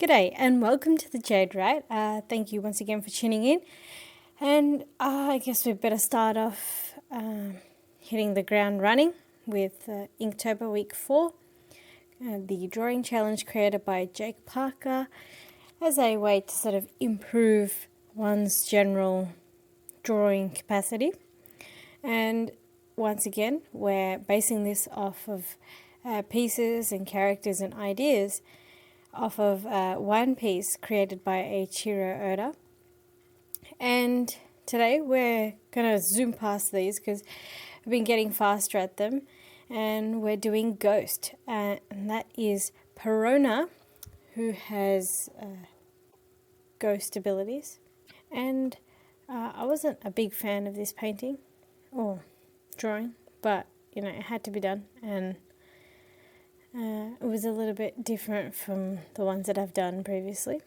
G'day and welcome to the TheJadeRat. Thank you once again for tuning in. And I guess we better start off hitting the ground running with Inktober week 4, the drawing challenge created by Jake Parker as a way to sort of improve one's general drawing capacity. And once again, we're basing this off of pieces and characters and ideas off of one piece created by Eiichiro Oda. And today we're going to zoom past these because I've been getting faster at them, and we're doing Ghost, and that is Perona, who has ghost abilities. And I wasn't a big fan of this painting or drawing, but it had to be done, and it was a little bit different from the ones that I've done previously.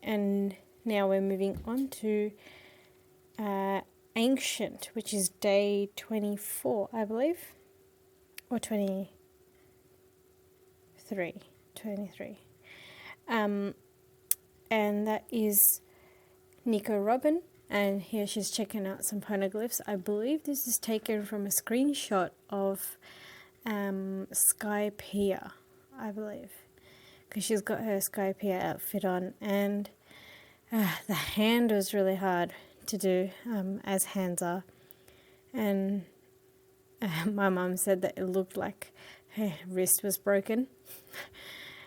And now we're moving on to Ancient, which is day 24, I believe, or 23. And that is Nico Robin, and here she's checking out some poneglyphs. I believe this is taken from a screenshot of Sky Pier, I believe, because she's got her Sky Pier outfit on, and the hand was really hard to do, as hands are, and my mum said that it looked like her wrist was broken,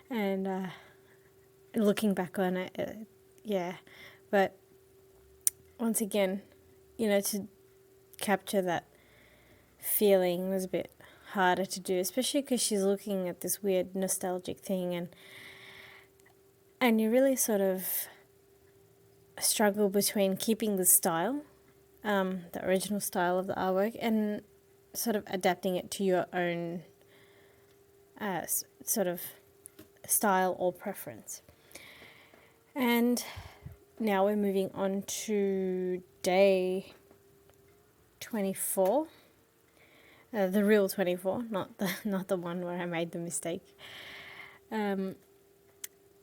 and looking back on it, yeah, but once again, to capture that feeling was a bit harder to do, especially because she's looking at this weird nostalgic thing, and you really sort of struggle between keeping the style, the original style of the artwork, and sort of adapting it to your own sort of style or preference. And now we're moving on to day 24. The real 24, not the one where I made the mistake. And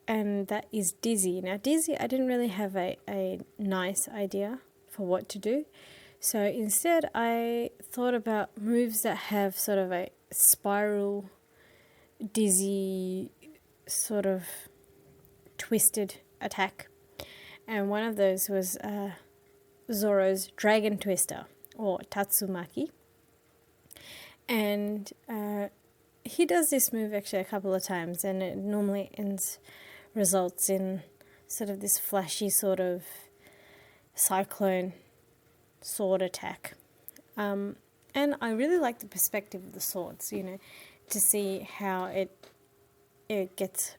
that is Dizzy. Now Dizzy, I didn't really have a nice idea for what to do. So instead I thought about moves that have sort of a spiral, dizzy, sort of twisted attack. And one of those was Zorro's Dragon Twister, or Tatsumaki. And he does this move actually a couple of times, and it normally results in sort of this flashy sort of cyclone sword attack. And I really like the perspective of the swords, to see how it gets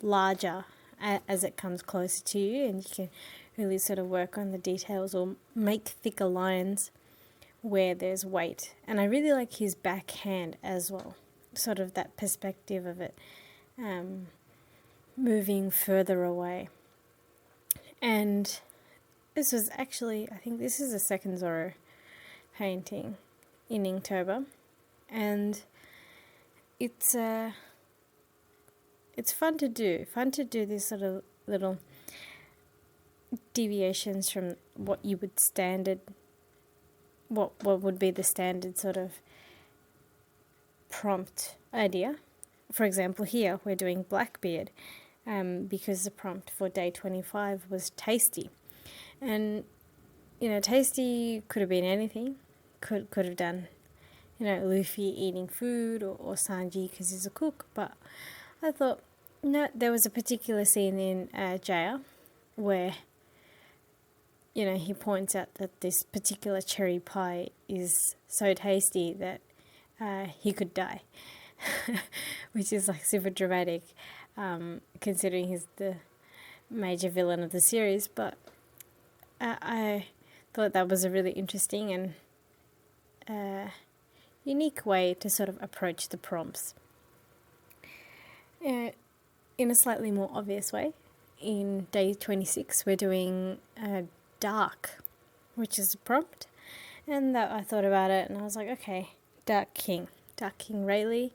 larger as it comes closer to you, and you can really sort of work on the details or make thicker lines where there's weight. And I really like his backhand as well, sort of that perspective of it moving further away. And this was actually, I think this is the second Zorro painting in Inktober, and it's fun to do this sort of little deviations from what you would what would be the standard sort of prompt idea. For example, here we're doing Blackbeard, because the prompt for day 25 was tasty. And, tasty could have been anything. Could have done, Luffy eating food, or Sanji because he's a cook. But I thought, no, there was a particular scene in Jaya where he points out that this particular cherry pie is so tasty that he could die, which is like super dramatic, considering he's the major villain of the series. But I thought that was a really interesting and unique way to sort of approach the prompts. In a slightly more obvious way, in day 26, we're doing Dark, which is a prompt, and that I thought about it and I was like, okay, Dark King Rayleigh,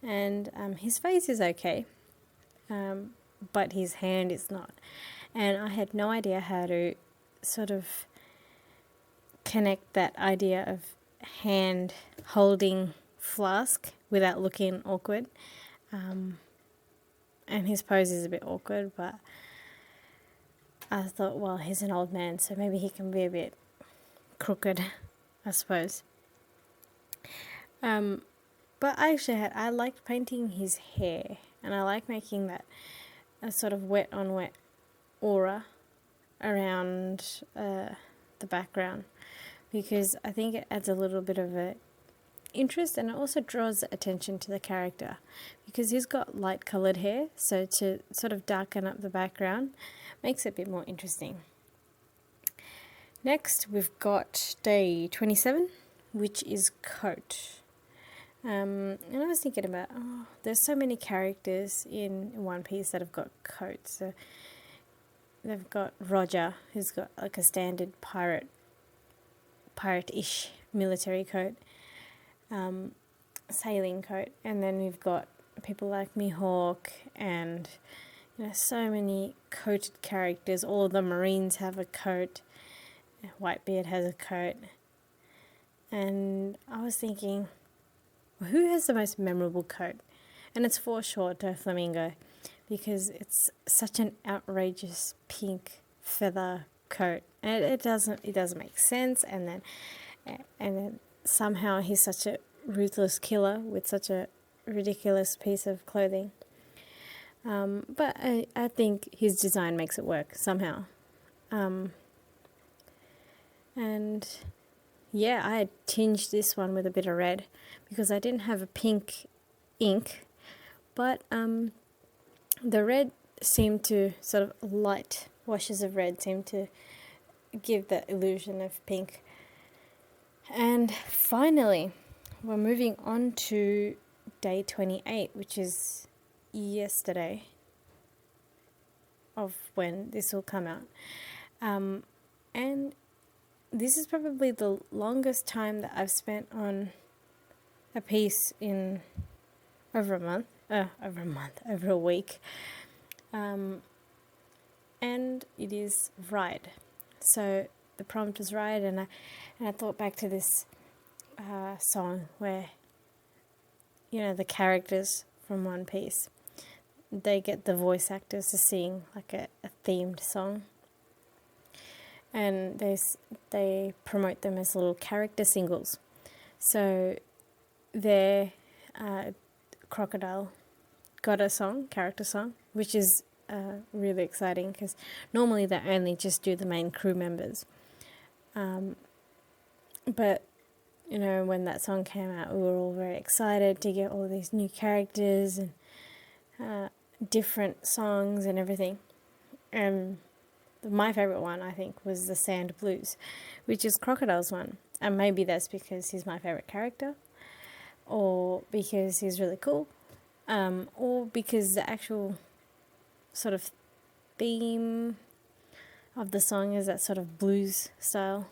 and his face is okay, but his hand is not. And I had no idea how to sort of connect that idea of hand holding flask without looking awkward. And his pose is a bit awkward, but I thought, well, he's an old man, so maybe he can be a bit crooked, I suppose. But I liked painting his hair, and I like making that a sort of wet on wet aura around the background, because I think it adds a little bit of a interest, and it also draws attention to the character because he's got light coloured hair, so to sort of darken up the background makes it a bit more interesting. Next we've got day 27, which is coat. And I was thinking about, there's so many characters in One Piece that have got coats. So they've got Roger, who's got like a standard pirate-ish military coat, sailing coat, and then we've got people like Mihawk and so many coated characters. All of the Marines have a coat. Whitebeard has a coat. And I was thinking, who has the most memorable coat? And it's for sure Doflamingo, because it's such an outrageous pink feather coat, and it doesn't make sense. And then somehow he's such a ruthless killer with such a ridiculous piece of clothing. But I think his design makes it work somehow. And yeah, I had tinged this one with a bit of red because I didn't have a pink ink, but the red seemed to sort of light washes of red seemed to give the illusion of pink. And finally, we're moving on to day 28, which is yesterday of when this will come out. And this is probably the longest time that I've spent on a piece in over a week. And it is Ride. So the prompt was Ride, and I thought back to this song where, the characters from One Piece, they get the voice actors to sing like a themed song. And they promote them as little character singles. So their Crocodile got a character song, which is really exciting because normally they only just do the main crew members. But, when that song came out, we were all very excited to get all these new characters and different songs and everything. My favourite one, I think, was the Sand Blues, which is Crocodile's one. And maybe that's because he's my favourite character, or because he's really cool, or because the actual sort of theme of the song is that sort of blues style,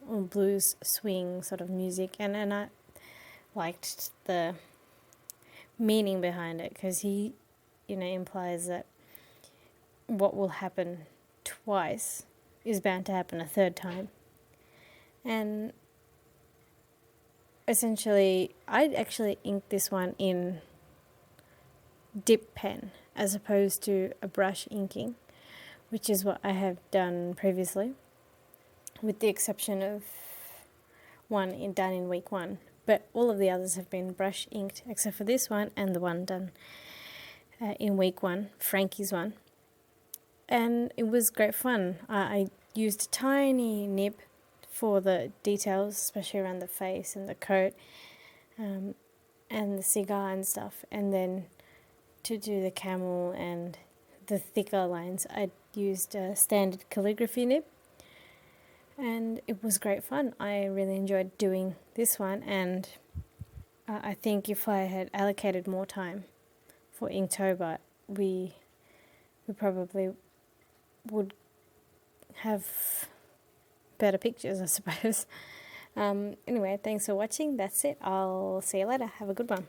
or blues swing sort of music. And I liked the meaning behind it, because he, implies that what will happen twice is bound to happen a third time. And essentially, I'd actually inked this one in dip pen as opposed to a brush inking, which is what I have done previously, with the exception of one done in week 1. But all of the others have been brush inked, except for this one and the one done in week 1, Frankie's one. And it was great fun. I used a tiny nib for the details, especially around the face and the coat, and the cigar and stuff. And then to do the camel and the thicker lines, I used a standard calligraphy nib. And it was great fun. I really enjoyed doing this one. And I think if I had allocated more time for Inktober, we probably would have better pictures, I suppose. Anyway, thanks for watching. That's it. I'll see you later. Have a good one.